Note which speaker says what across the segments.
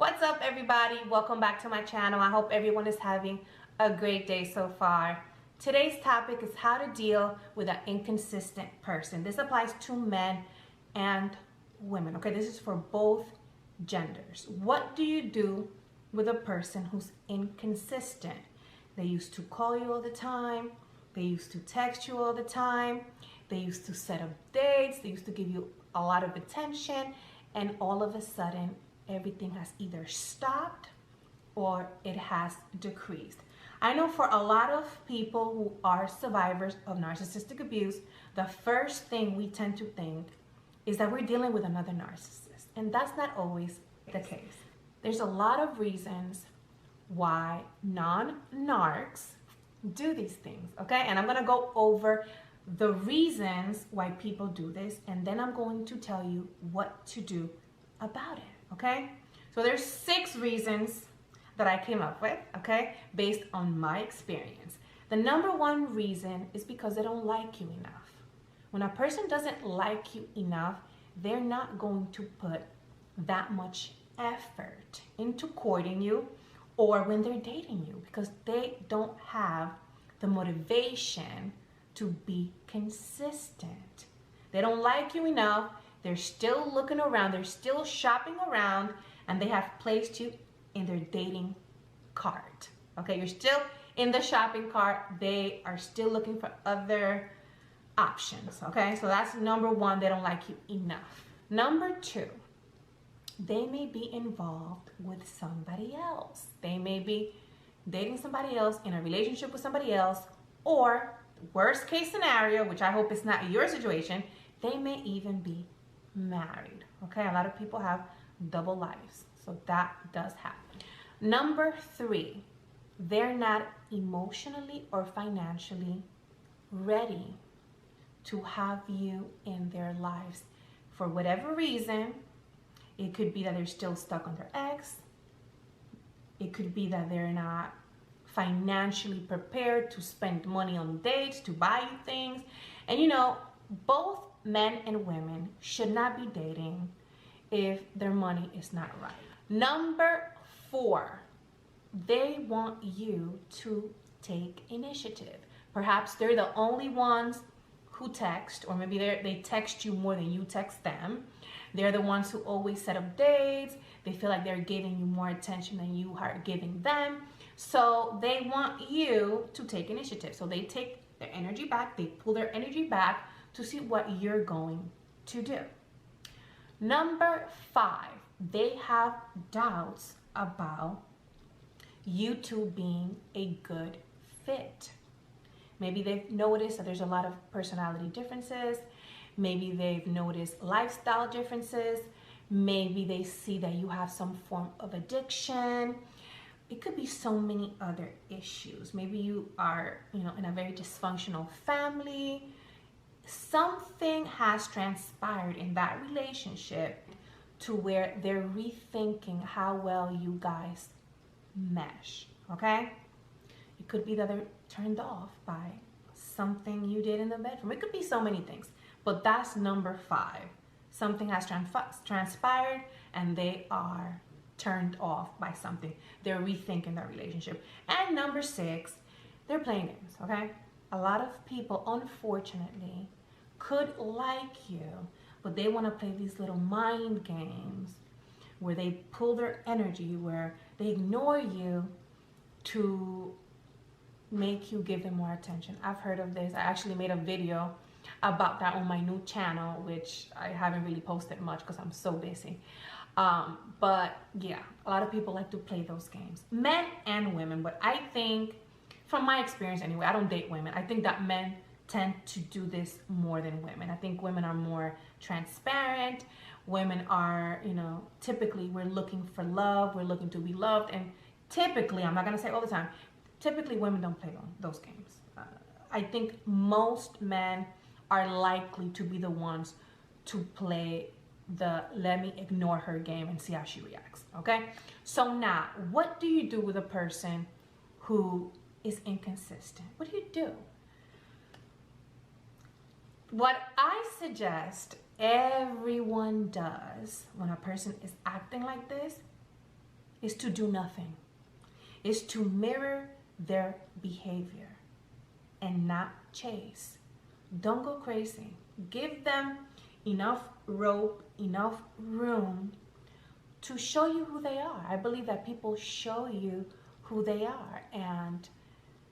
Speaker 1: What's up, everybody? Welcome back to my channel. I hope everyone is having a great day so far. Today's topic is how to deal with an inconsistent person. This applies to men and women, okay? This is for both genders. What do you do with a person who's inconsistent? They used to call you all the time. They used to text you all the time. They used to set up dates. They used to give you a lot of attention, and all of a sudden, everything has either stopped or it has decreased. I know for a lot of people who are survivors of narcissistic abuse, the first thing we tend to think is that we're dealing with another narcissist, and that's not always the case. There's a lot of reasons why non-narcs do these things, okay? And I'm gonna go over the reasons why people do this, and then I'm going to tell you what to do about it, okay? So there's 6 reasons that I came up with, okay, based on my experience. The number 1 reason is because they don't like you enough. When a person doesn't like you enough, they're not going to put that much effort into courting you or when they're dating you, because they don't have the motivation to be consistent. They don't like you enough. They're still looking around. They're still shopping around, and they have placed you in their dating cart. Okay, you're still in the shopping cart. They are still looking for other options. Okay, so that's number 1. They don't like you enough. Number 2, they may be involved with somebody else. They may be dating somebody else, in a relationship with somebody else, or worst case scenario, which I hope is not your situation, they may even be married. Okay, a lot of people have double lives, so that does happen. Number 3, they're not emotionally or financially ready to have you in their lives for whatever reason. It could be that they're still stuck on their ex. It could be that they're not financially prepared to spend money on dates, to buy you things. And you know, both men and women should not be dating if their money is not right. Number 4, they want you to take initiative. Perhaps they're the only ones who text, or maybe they text you more than you text them. They're the ones who always set up dates. They feel like they're giving you more attention than you are giving them. So they want you to take initiative. So they take their energy back. They pull their energy back to see what you're going to do. Number 5, they have doubts about you two being a good fit. Maybe they've noticed that there's a lot of personality differences. Maybe they've noticed lifestyle differences. Maybe they see that you have some form of addiction. It could be so many other issues. Maybe you are, in a very dysfunctional family. Something has transpired in that relationship to where they're rethinking how well you guys mesh, okay? It could be that they're turned off by something you did in the bedroom. It could be so many things, but that's number 5. Something has transpired and they are turned off by something. They're rethinking their relationship. And number 6, they're playing games, okay? A lot of people, unfortunately, could like you, but they want to play these little mind games where they pull their energy, where they ignore you to make you give them more attention. I've heard of this. I actually made a video about that on my new channel, which I haven't really posted much because I'm so busy. But yeah, a lot of people like to play those games, men and women. But I think, from my experience anyway, I don't date women. I think that men tend to do this more than women. I think women are more transparent. Women are, typically we're looking for love. We're looking to be loved. And typically, I'm not going to say all the time, typically women don't play those games. I think most men are likely to be the ones to play the let me ignore her game and see how she reacts, okay? So now, what do you do with a person who is inconsistent? What do you do? What I suggest everyone does when a person is acting like this is to do nothing, is to mirror their behavior and not chase. Don't go crazy. Give them enough rope, enough room to show you who they are. I believe that people show you who they are, and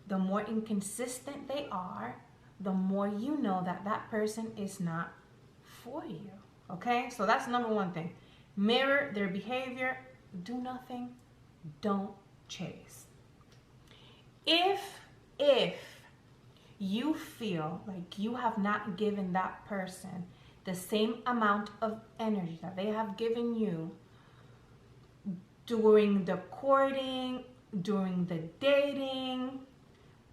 Speaker 1: the more inconsistent they are, the more you know that that person is not for you. Okay, so that's number one thing. Mirror their behavior, do nothing, don't chase. If you feel like you have not given that person the same amount of energy that they have given you during the courting, during the dating,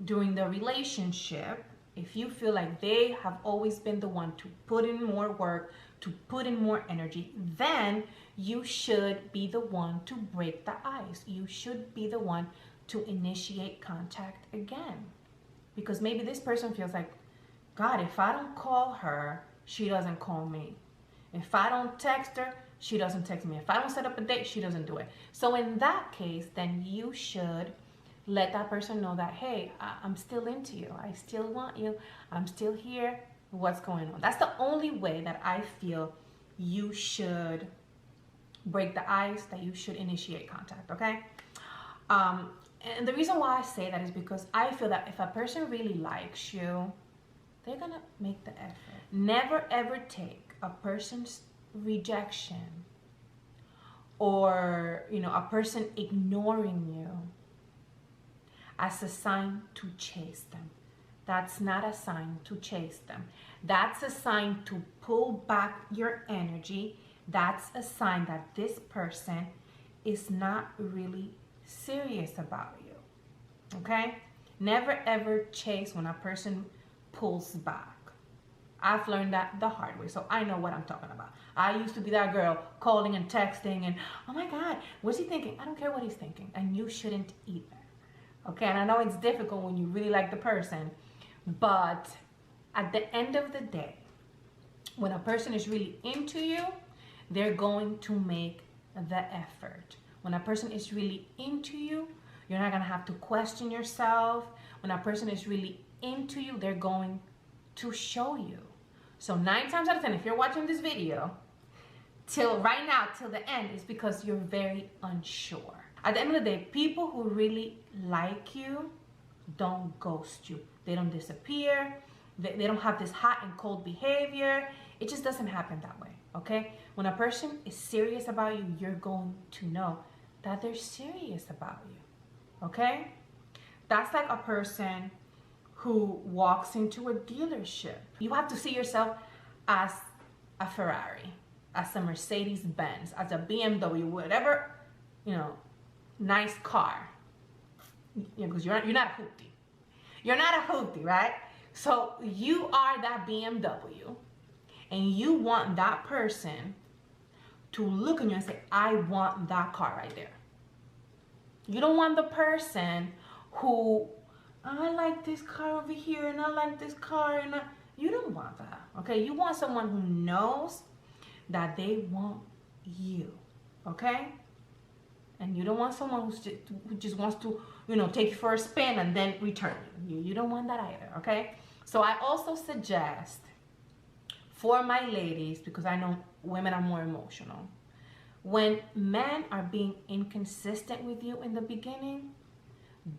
Speaker 1: during the relationship, if you feel like they have always been the one to put in more work, to put in more energy, then you should be the one to break the ice. You should be the one to initiate contact again. Because maybe this person feels like, God, if I don't call her, she doesn't call me. If I don't text her, she doesn't text me. If I don't set up a date, she doesn't do it. So in that case, then you should let that person know that, hey, I'm still into you. I still want you. I'm still here. What's going on? That's the only way that I feel you should break the ice, that you should initiate contact, okay? And the reason why I say that is because I feel that if a person really likes you, they're gonna make the effort. Never ever take a person's rejection or, you know, a person ignoring you as a sign to chase them. That's not a sign to chase them. That's a sign to pull back your energy. That's a sign that this person is not really serious about you. Okay? Never ever chase when a person pulls back. I've learned that the hard way, so I know what I'm talking about. I used to be that girl calling and texting and, oh my God, what's he thinking? I don't care what he's thinking, and you shouldn't either. Okay, and I know it's difficult when you really like the person, but at the end of the day, when a person is really into you, they're going to make the effort. When a person is really into you, you're not gonna have to question yourself. When a person is really into you, they're going to show you. So 9 times out of 10, if you're watching this video till right now, till the end, is because you're very unsure. At the end of the day, people who really like you don't ghost you. They don't disappear. They don't have this hot and cold behavior. It just doesn't happen that way, okay? When a person is serious about you, you're going to know that they're serious about you, okay? That's like a person who walks into a dealership. You have to see yourself as a Ferrari, as a Mercedes Benz, as a BMW, whatever, you know, nice car. You know, because you're not a hoopty. You're not a hoopty, right? So you are that BMW, and you want that person to look at you and say, I want that car right there. You don't want the person who, I like this car over here and I like this car, and you don't want that, okay? You want someone who knows that they want you, okay? And you don't want someone who just wants to, you know, take you for a spin and then return you. You don't want that either, okay? So I also suggest for my ladies, because I know women are more emotional, when men are being inconsistent with you in the beginning,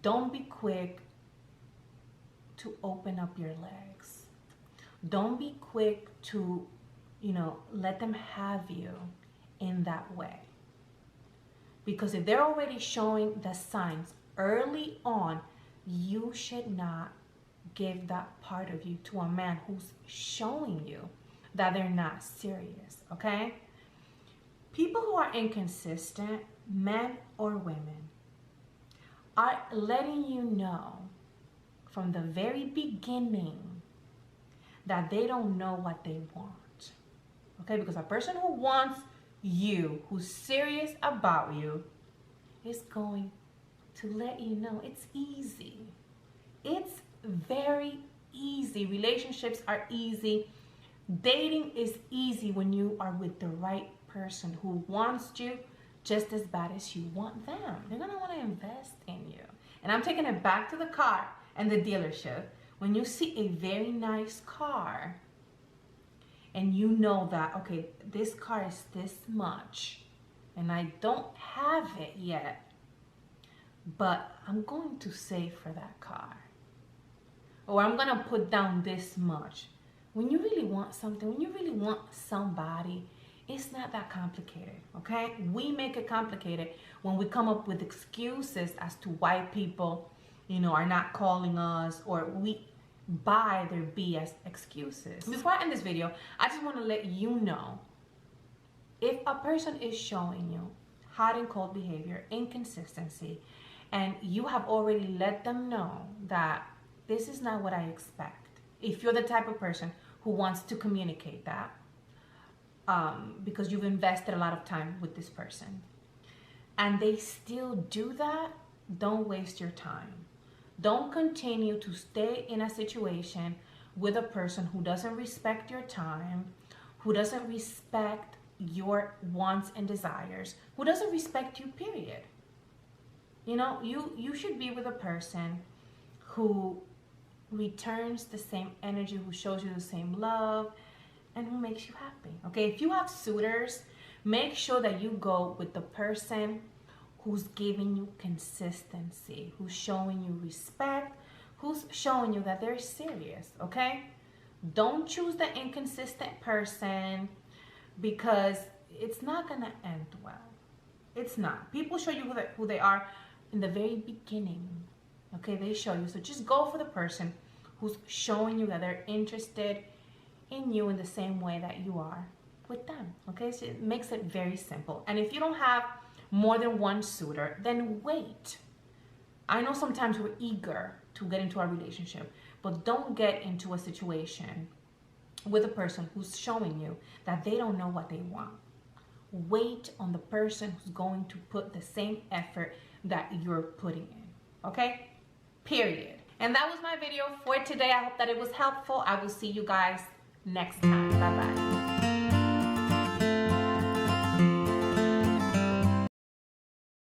Speaker 1: don't be quick to open up your legs. Don't be quick to, you know, let them have you in that way. Because if they're already showing the signs early on, you should not give that part of you to a man who's showing you that they're not serious, okay? People who are inconsistent, men or women, are letting you know from the very beginning that they don't know what they want, okay? Because a person who wants you, who's serious about you, is going to let you know it's easy. It's very easy. Relationships are easy. Dating is easy when you are with the right person who wants you just as bad as you want them. They're gonna want to invest in you. And I'm taking it back to the car and the dealership. When you see a very nice car and you know that, okay, this car is this much and I don't have it yet, but I'm going to save for that car. Or I'm gonna put down this much. When you really want something, when you really want somebody, it's not that complicated, okay? We make it complicated when we come up with excuses as to why people, you know, are not calling us, or we buy their BS excuses. Before I end this video, I just want to let you know, if a person is showing you hot and cold behavior, inconsistency, and you have already let them know that this is not what I expect. If you're the type of person who wants to communicate that, because you've invested a lot of time with this person, and they still do that, don't waste your time. Don't continue to stay in a situation with a person who doesn't respect your time, who doesn't respect your wants and desires, who doesn't respect you, period. You know, you should be with a person who returns the same energy, who shows you the same love, and who makes you happy. Okay, if you have suitors, make sure that you go with the person who's giving you consistency, who's showing you respect, who's showing you that they're serious, okay? Don't choose the inconsistent person, because it's not gonna end well. It's not. People show you who they are in the very beginning, okay? They show you. So just go for the person who's showing you that they're interested in you in the same way that you are with them, okay? So it makes it very simple. And if you don't have more than one suitor, then wait. I know sometimes we're eager to get into our relationship, but don't get into a situation with a person who's showing you that they don't know what they want. Wait on the person who's going to put the same effort that you're putting in, okay? Period. And that was my video for today. I hope that it was helpful. I will see you guys next time. Bye-bye.